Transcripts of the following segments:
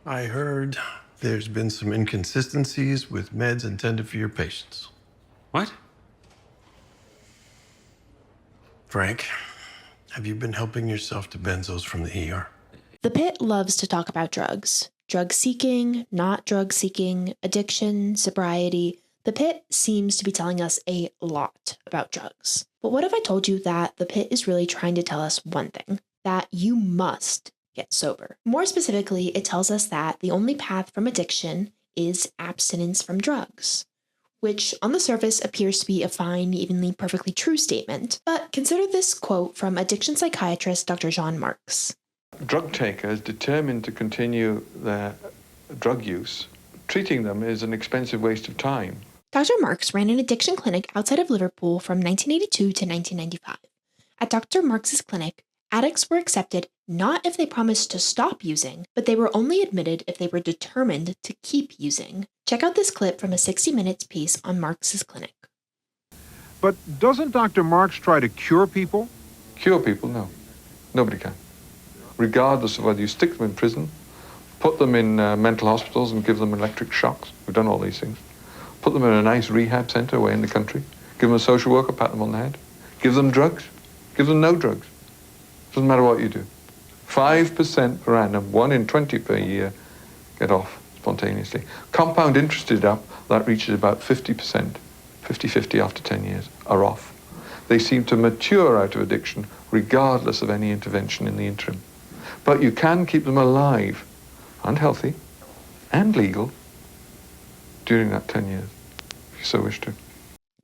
I heard there's been some inconsistencies with meds intended for your patients. What? Frank, have you been helping yourself to benzos from the ER? The PITT loves to talk about drugs. Drug seeking, not drug seeking, addiction, sobriety. The PITT seems to be telling us a lot about drugs. But what if I told you that the PITT is really trying to tell us one thing? That you must get sober. More specifically, it tells us that the only path from addiction is abstinence from drugs, which on the surface appears to be a fine, evenly, perfectly true statement. But consider this quote from addiction psychiatrist Dr. John Marks. Drug takers determined to continue their drug use, treating them is an expensive waste of time. Dr. Marks ran an addiction clinic outside of Liverpool from 1982 to 1995. At Dr. Marks's clinic, addicts were accepted not if they promised to stop using, but they were only admitted if they were determined to keep using. Check out this clip from a 60 Minutes piece on Marks's clinic. But doesn't Dr. Marks try to cure people? Cure people? No. Nobody can. Regardless of whether you stick them in prison, put them in mental hospitals and give them electric shocks. We've done all these things. Put them in a nice rehab center away in the country. Give them a social worker, pat them on the head. Give them drugs. Give them no drugs. Doesn't matter what you do. 5% per annum, 1 in 20 per year, get off spontaneously. Compound interested up, that reaches about 50%, 50-50 after 10 years, are off. They seem to mature out of addiction regardless of any intervention in the interim. But you can keep them alive and healthy and legal during that 10 years, if you so wish to.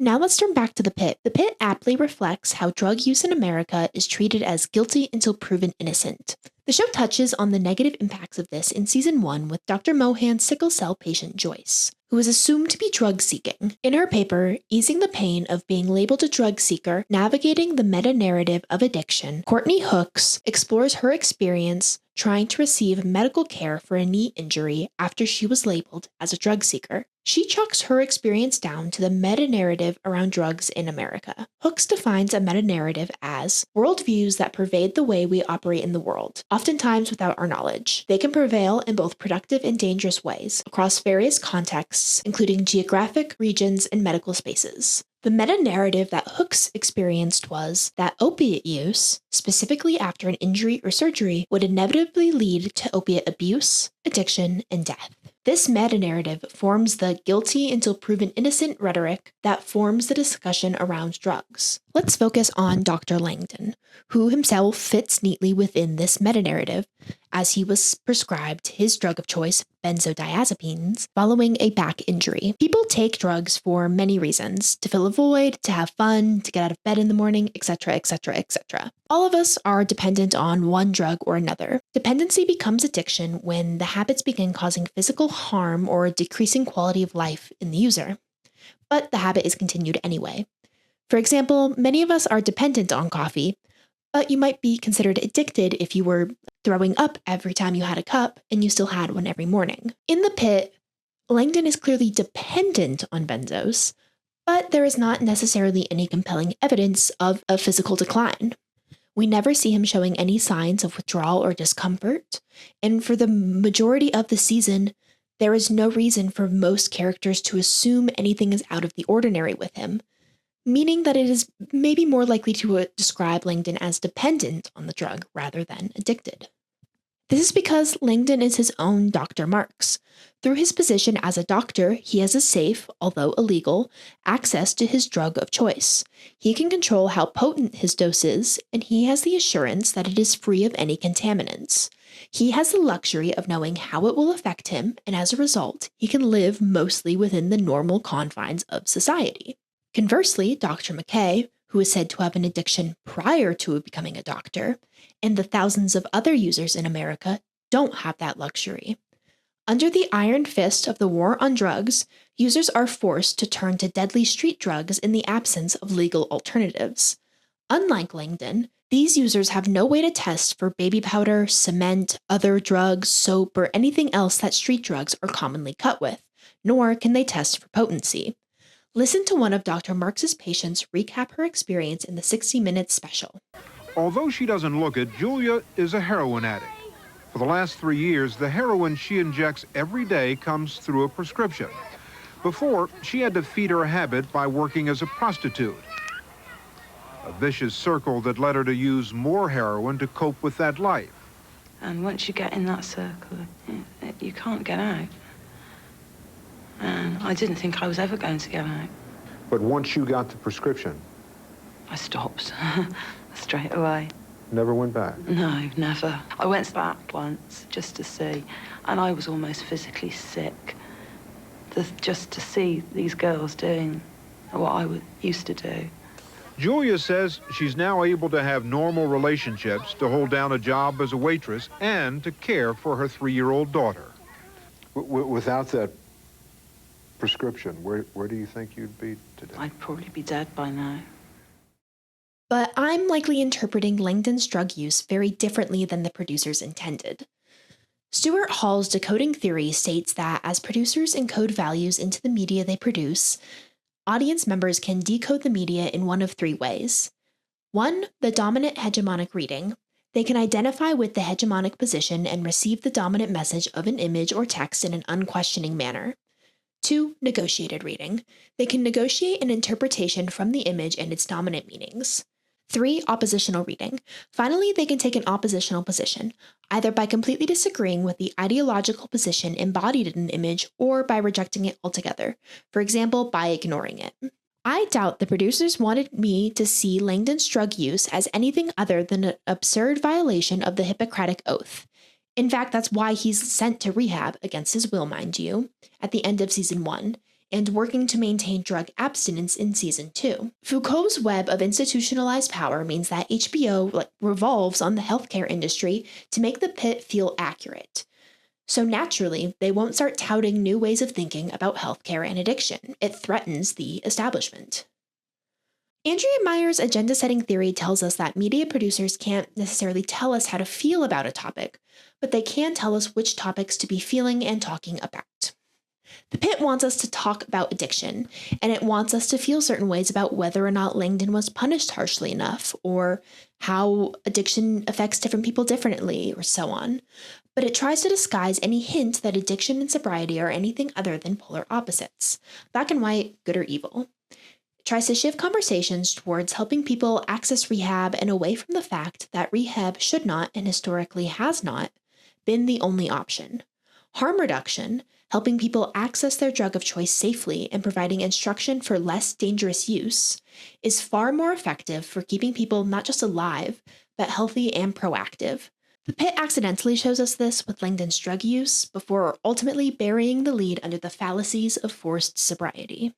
Now let's turn back to the PITT. The PITT aptly reflects how drug use in America is treated as guilty until proven innocent. The show touches on the negative impacts of this in season 1 with Dr. Mohan's sickle cell patient Joyce, who is assumed to be drug seeking. In her paper, Easing the Pain of Being Labeled a Drug Seeker, Navigating the Meta-Narrative of Addiction, Courtney Hooks explores her experience trying to receive medical care for a knee injury after she was labeled as a drug seeker. She chalks her experience down to the meta-narrative around drugs in America. Hooks defines a meta-narrative as worldviews that pervade the way we operate in the world, oftentimes without our knowledge. They can prevail in both productive and dangerous ways across various contexts, including geographic, regions, and medical spaces. The meta-narrative that Hooks experienced was that opiate use, specifically after an injury or surgery, would inevitably lead to opiate abuse, addiction, and death. This meta-narrative forms the guilty until proven innocent rhetoric that forms the discussion around drugs. Let's focus on Dr. Langdon, who himself fits neatly within this meta-narrative, as he was prescribed his drug of choice, benzodiazepines, following a back injury. People take drugs for many reasons: to fill a void, to have fun, to get out of bed in the morning, etc., etc., etc. All of us are dependent on one drug or another. Dependency becomes addiction when the habits begin causing physical harm or decreasing quality of life in the user. But the habit is continued anyway. For example, many of us are dependent on coffee, but you might be considered addicted if you were throwing up every time you had a cup and you still had one every morning. In the PITT, Langdon is clearly dependent on benzos, but there is not necessarily any compelling evidence of a physical decline. We never see him showing any signs of withdrawal or discomfort, and for the majority of the season, there is no reason for most characters to assume anything is out of the ordinary with him, meaning that it is maybe more likely to describe Langdon as dependent on the drug rather than addicted. This is because Langdon is his own Dr. Marks. Through his position as a doctor, he has a safe, although illegal, access to his drug of choice. He can control how potent his dose is, and he has the assurance that it is free of any contaminants. He has the luxury of knowing how it will affect him, and as a result, he can live mostly within the normal confines of society. Conversely, Dr. McKay, who is said to have an addiction prior to becoming a doctor, and the thousands of other users in America don't have that luxury. Under the iron fist of the war on drugs, users are forced to turn to deadly street drugs in the absence of legal alternatives. Unlike Langdon, these users have no way to test for baby powder, cement, other drugs, soap, or anything else that street drugs are commonly cut with, nor can they test for potency. Listen to one of Dr. Marks's patients recap her experience in the 60 Minutes special. Although she doesn't look it, Julia is a heroin addict. For the last 3 years, the heroin she injects every day comes through a prescription. Before, she had to feed her habit by working as a prostitute. A vicious circle that led her to use more heroin to cope with that life. And once you get in that circle, you can't get out. And I didn't think I was ever going to get out. But once you got the prescription, I stopped straight away. never went back. No, never. I went back once just to see, and I was almost physically sick. Just to see these girls doing what I used to do. Julia says she's now able to have normal relationships, to hold down a job as a waitress, and to care for her 3-year-old daughter. Without that prescription, where do you think you'd be today? I'd probably be dead by now. But I'm likely interpreting Langdon's drug use very differently than the producers intended. Stuart Hall's decoding theory states that as producers encode values into the media they produce, audience members can decode the media in one of 3 ways. 1, the dominant hegemonic reading. They can identify with the hegemonic position and receive the dominant message of an image or text in an unquestioning manner. 2, negotiated reading. They can negotiate an interpretation from the image and its dominant meanings. 3, oppositional reading. Finally, they can take an oppositional position, either by completely disagreeing with the ideological position embodied in an image or by rejecting it altogether, for example, by ignoring it. I doubt the producers wanted me to see Langdon's drug use as anything other than an absurd violation of the Hippocratic Oath. In fact, that's why he's sent to rehab, against his will, mind you, at the end of season 1, and working to maintain drug abstinence in season 2. Foucault's web of institutionalized power means that HBO revolves on the healthcare industry to make the PITT feel accurate. So naturally, they won't start touting new ways of thinking about healthcare and addiction. It threatens the establishment. Andrea Meyer's agenda-setting theory tells us that media producers can't necessarily tell us how to feel about a topic, but they can tell us which topics to be feeling and talking about. The PITT wants us to talk about addiction, and it wants us to feel certain ways about whether or not Langdon was punished harshly enough, or how addiction affects different people differently, or so on. But it tries to disguise any hint that addiction and sobriety are anything other than polar opposites, black and white, good or evil. It tries to shift conversations towards helping people access rehab and away from the fact that rehab should not, and historically has not, been the only option. Harm reduction, helping people access their drug of choice safely and providing instruction for less dangerous use, is far more effective for keeping people not just alive, but healthy and proactive. The PITT accidentally shows us this with Langdon's drug use before ultimately burying the lead under the fallacies of forced sobriety.